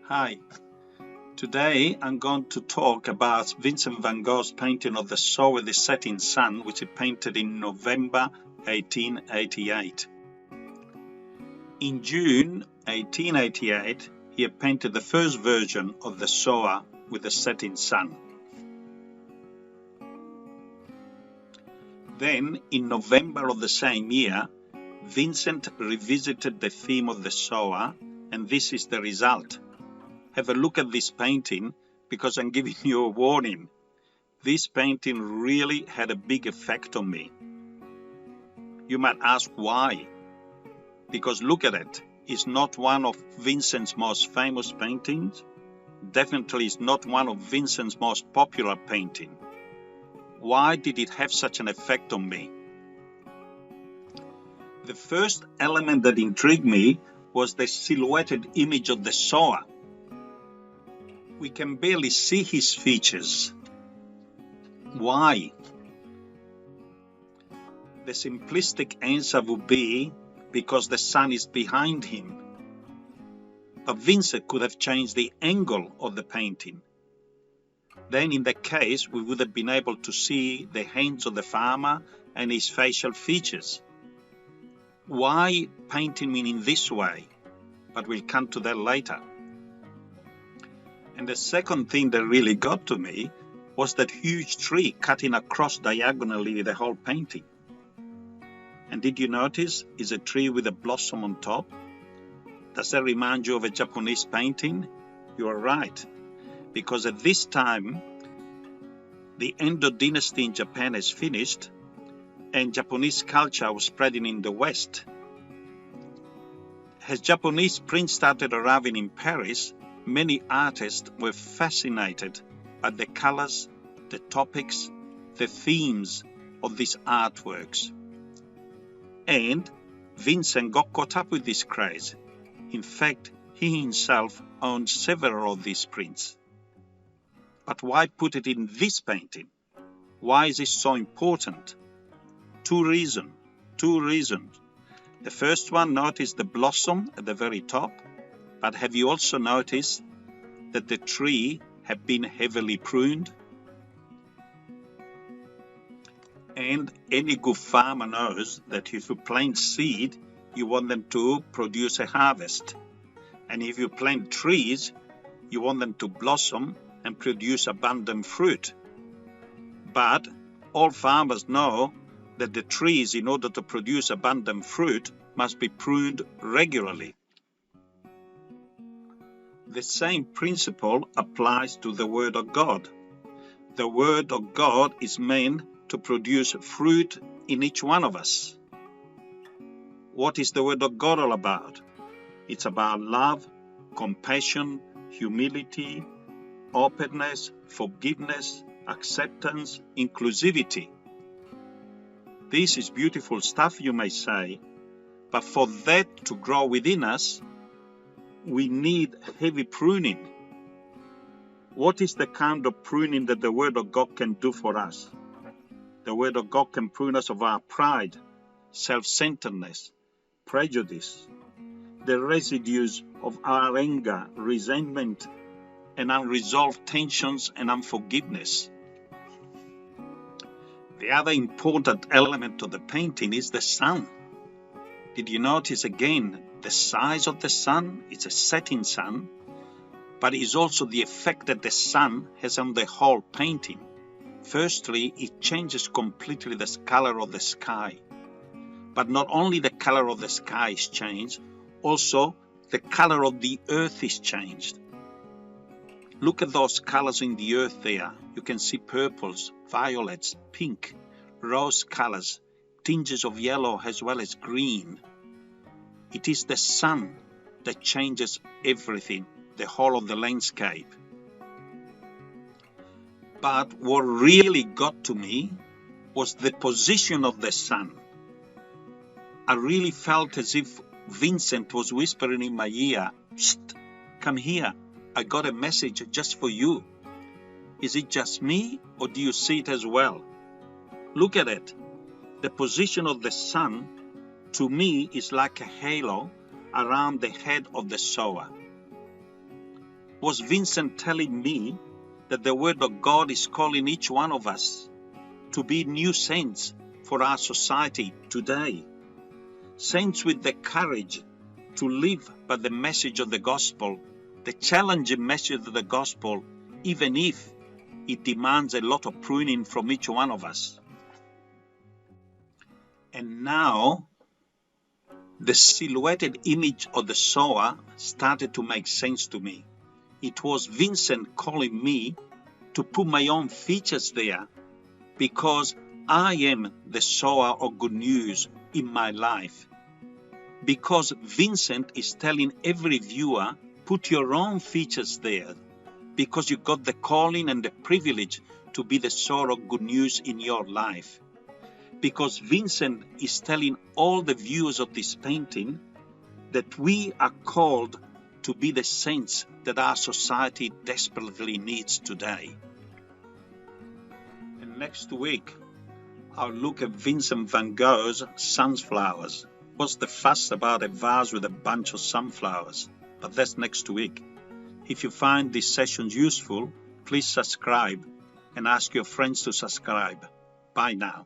Hi, today I'm going to talk about Vincent van Gogh's painting of the Sower, the Setting Sun, which he painted in November 1888. In June 1888, he had painted the first version of the Sower with the setting sun. Then, in November of the same year, Vincent revisited the theme of the Sower, and this is the result. Have a look at this painting, because I'm giving you a warning. This painting really had a big effect on me. You might ask why. Because look at it. It's not one of Vincent's most famous paintings. Definitely it's not one of Vincent's most popular paintings. Why did it have such an effect on me? The first element that intrigued me was the silhouetted image of the Sower. We can barely see his features. Why? The simplistic answer would be because the sun is behind him. But Vincent could have changed the angle of the painting. Then in that case, we would have been able to see the hands of the farmer and his facial features. Why painting me in this way? But we'll come to that later. And the second thing that really got to me was that huge tree cutting across diagonally the whole painting. And did you notice it's a tree with a blossom on top? Does that remind you of a Japanese painting? You are right, because at this time the Edo dynasty in Japan has finished and Japanese culture was spreading in the West. As Japanese prints started arriving in Paris, many artists were fascinated by the colors, the topics, the themes of these artworks. And Vincent got caught up with this craze. In fact, he himself owned several of these prints. But why put it in this painting? Why is it so important? Two reasons. The first one, notice the blossom at the very top. But have you also noticed that the tree had been heavily pruned? And any good farmer knows that if you plant seed, you want them to produce a harvest. And if you plant trees, you want them to blossom and produce abundant fruit. But all farmers know that the trees, in order to produce abundant fruit, must be pruned regularly. The same principle applies to the Word of God. The Word of God is meant to produce fruit in each one of us. What is the Word of God all about? It's about love, compassion, humility, openness, forgiveness, acceptance, inclusivity. This is beautiful stuff, you may say, but for that to grow within us, we need heavy pruning. What is the kind of pruning that the Word of God can do for us? The Word of God can prune us of our pride, self-centeredness, prejudice, the residues of our anger, resentment, and unresolved tensions and unforgiveness. The other important element of the painting is the sun. Did you notice again the size of the sun? It's a setting sun, but it is also the effect that the sun has on the whole painting. Firstly, it changes completely the color of the sky. But not only the color of the sky is changed, also the color of the earth is changed. Look at those colors in the earth there. You can see purples, violets, pink, rose colors, tinges of yellow as well as green. It is the sun that changes everything, the whole of the landscape. But what really got to me was the position of the sun. I really felt as if Vincent was whispering in my ear, "Shh, come here, I got a message just for you." Is it just me, or do you see it as well? Look at it. The position of the sun, to me, is like a halo around the head of the sower. Was Vincent telling me that the Word of God is calling each one of us to be new saints for our society today? Saints with the courage to live by the message of the gospel, the challenging message of the gospel, even if it demands a lot of pruning from each one of us. And now, the silhouetted image of the sower started to make sense to me. It was Vincent calling me to put my own features there, because I am the sower of good news in my life. Because Vincent is telling every viewer, put your own features there, because you got the calling and the privilege to be the sower of good news in your life. Because Vincent is telling all the viewers of this painting that we are called to be the saints that our society desperately needs today. And next week, I'll look at Vincent van Gogh's Sunflowers. What's the fuss about a vase with a bunch of sunflowers? But that's next week. If you find these sessions useful, please subscribe and ask your friends to subscribe. Bye now.